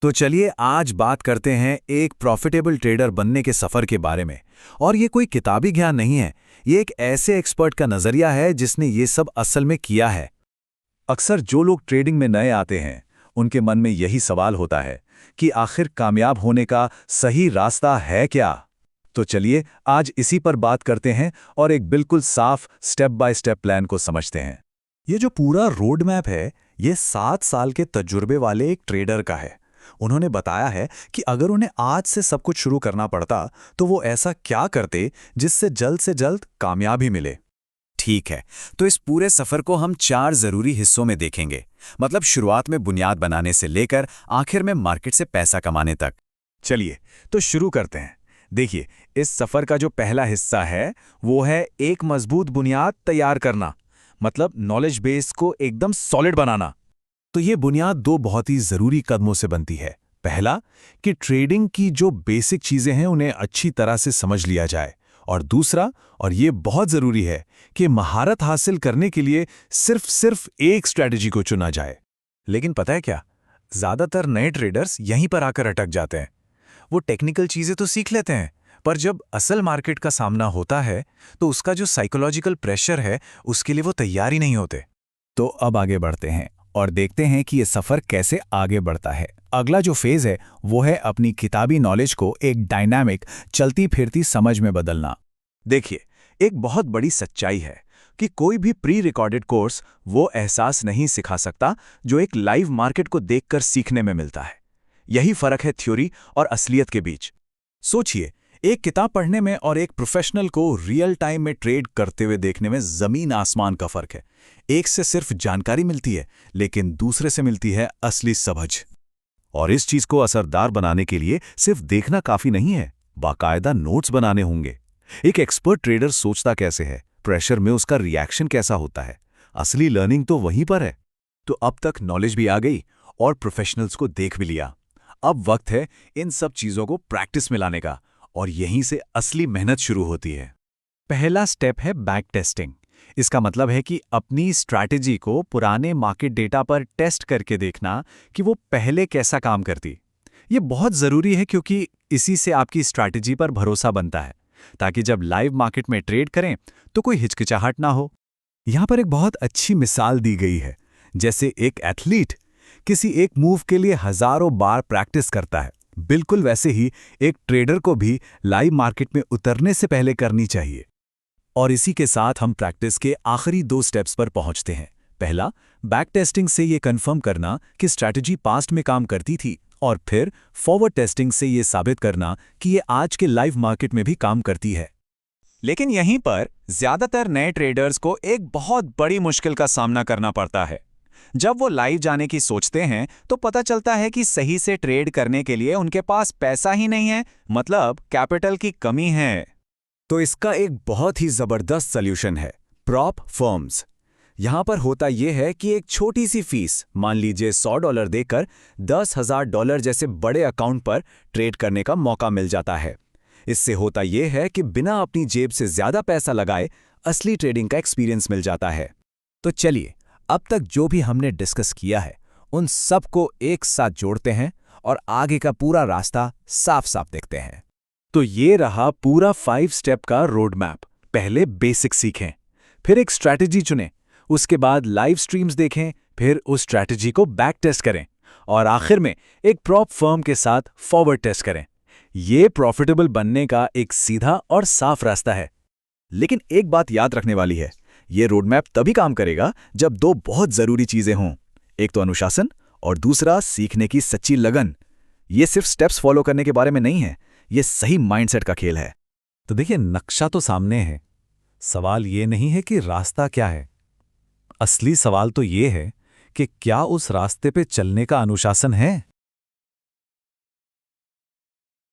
तो चलिए आज बात करते हैं एक प्रॉफिटेबल ट्रेडर बनने के सफर के बारे में। और ये कोई किताबी ज्ञान नहीं है, ये एक ऐसे एक्सपर्ट का नजरिया है जिसने ये सब असल में किया है। अक्सर जो लोग ट्रेडिंग में नए आते हैं उनके मन में यही सवाल होता है कि आखिर कामयाब होने का सही रास्ता है क्या। तो चलिए आज इसी पर बात करते हैं और एक बिल्कुल साफ स्टेप बाय स्टेप प्लान को समझते हैं। ये जो पूरा रोड मैप है ये 7 साल के तजुर्बे वाले एक ट्रेडर का है। उन्होंने बताया है कि अगर उन्हें आज से सब कुछ शुरू करना पड़ता तो वो ऐसा क्या करते जिससे जल्द से जल्द कामयाबी मिले। ठीक है, तो इस पूरे सफर को हम 4 जरूरी हिस्सों में देखेंगे। मतलब शुरुआत में बुनियाद बनाने से लेकर आखिर में मार्केट से पैसा कमाने तक। चलिए तो शुरू करते हैं। देखिए, इस सफर का जो पहला हिस्सा है वो है एक मजबूत बुनियाद तैयार करना, मतलब नॉलेज बेस को एकदम सॉलिड बनाना। तो ये बुनियाद 2 बहुत ही जरूरी कदमों से बनती है। पहला कि ट्रेडिंग की जो बेसिक चीजें हैं उन्हें अच्छी तरह से समझ लिया जाए, और दूसरा, और ये बहुत जरूरी है, कि महारत हासिल करने के लिए सिर्फ एक स्ट्रैटेजी को चुना जाए। लेकिन पता है क्या, ज्यादातर नए ट्रेडर्स यहीं पर आकर अटक जाते हैं। वो टेक्निकल चीजें तो सीख लेते हैं, पर जब असल मार्केट का सामना होता है तो उसका जो साइकोलॉजिकल प्रेशर है उसके लिए वो तैयार ही नहीं होते। तो अब आगे बढ़ते हैं और देखते हैं कि ये सफर कैसे आगे बढ़ता है। अगला जो फेज है वो है अपनी किताबी नॉलेज को एक डायनामिक, चलती फिरती समझ में बदलना। देखिए, एक बहुत बड़ी सच्चाई है कि कोई भी प्री रिकॉर्डेड कोर्स वो एहसास नहीं सिखा सकता जो एक लाइव मार्केट को देखकर सीखने में मिलता है। यही फर्क है थ्योरी और असलियत के बीच। सोचिए, एक किताब पढ़ने में और एक प्रोफेशनल को रियल टाइम में ट्रेड करते हुए देखने में जमीन आसमान का फर्क है। एक से सिर्फ जानकारी मिलती है, लेकिन दूसरे से मिलती है असली समझ। और इस चीज को असरदार बनाने के लिए सिर्फ देखना काफी नहीं है, बाकायदा नोट्स बनाने होंगे। एक एक्सपर्ट ट्रेडर सोचता कैसे है, प्रेशर में उसका रिएक्शन कैसा होता है, असली लर्निंग तो वहीं पर है। तो अब तक नॉलेज भी आ गई और प्रोफेशनल्स को देख भी लिया। अब वक्त है इन सब चीजों को प्रैक्टिस में लाने का, और यहीं से असली मेहनत शुरू होती है। पहला स्टेप है बैक टेस्टिंग। इसका मतलब है कि अपनी स्ट्रैटेजी को पुराने मार्केट डेटा पर टेस्ट करके देखना कि वो पहले कैसा काम करती। ये बहुत ज़रूरी है क्योंकि इसी से आपकी स्ट्रैटेजी पर भरोसा बनता है, ताकि जब लाइव मार्केट में ट्रेड करें तो कोई हिचकिचाहट ना हो। यहाँ पर एक बहुत अच्छी मिसाल दी गई है। जैसे एक एथलीट किसी एक मूव के लिए हजारों बार प्रैक्टिस करता है, बिल्कुल वैसे ही एक ट्रेडर को भी लाइव मार्केट में उतरने से पहले करनी चाहिए। और इसी के साथ हम प्रैक्टिस के आखिरी 2 स्टेप्स पर पहुंचते हैं। पहला, बैक टेस्टिंग से ये कंफर्म करना कि स्ट्रैटेजी पास्ट में काम करती थी, और फिर फॉरवर्ड टेस्टिंग से ये साबित करना कि ये आज के लाइव मार्केट में भी काम करती है। लेकिन यहीं पर ज्यादातर नए ट्रेडर्स को एक बहुत बड़ी मुश्किल का सामना करना पड़ता है। जब वो लाइव जाने की सोचते हैं तो पता चलता है कि सही से ट्रेड करने के लिए उनके पास पैसा ही नहीं है, मतलब कैपिटल की कमी है। तो इसका एक बहुत ही जबरदस्त सॉल्यूशन है, प्रॉप फर्म्स। यहां पर होता यह है कि एक छोटी सी फीस, मान लीजिए $100 देकर $10,000 जैसे बड़े अकाउंट पर ट्रेड करने का मौका मिल जाता है। इससे होता यह है कि बिना अपनी जेब से ज्यादा पैसा लगाए असली ट्रेडिंग का एक्सपीरियंस मिल जाता है। तो चलिए, अब तक जो भी हमने डिस्कस किया है उन सब को एक साथ जोड़ते हैं और आगे का पूरा रास्ता साफ साफ देखते हैं। तो ये रहा पूरा 5 स्टेप का रोड मैप। पहले बेसिक सीखें, फिर एक स्ट्रैटेजी चुनें, उसके बाद लाइव स्ट्रीम्स देखें, फिर उस स्ट्रैटेजी को बैक टेस्ट करें, और आखिर में एक प्रॉप फर्म के साथ फॉरवर्ड टेस्ट करें। ये प्रॉफिटेबल बनने का एक सीधा और साफ रास्ता है। लेकिन एक बात याद रखने वाली है, ये रोड मैप तभी काम करेगा जब 2 बहुत जरूरी चीजें हों। एक तो अनुशासन और दूसरा सीखने की सच्ची लगन। ये सिर्फ स्टेप्स फॉलो करने के बारे में नहीं है, ये सही माइंडसेट का खेल है। तो देखिए, नक्शा तो सामने है, सवाल ये नहीं है कि रास्ता क्या है। असली सवाल तो ये है कि क्या उस रास्ते पे चलने का अनुशासन है।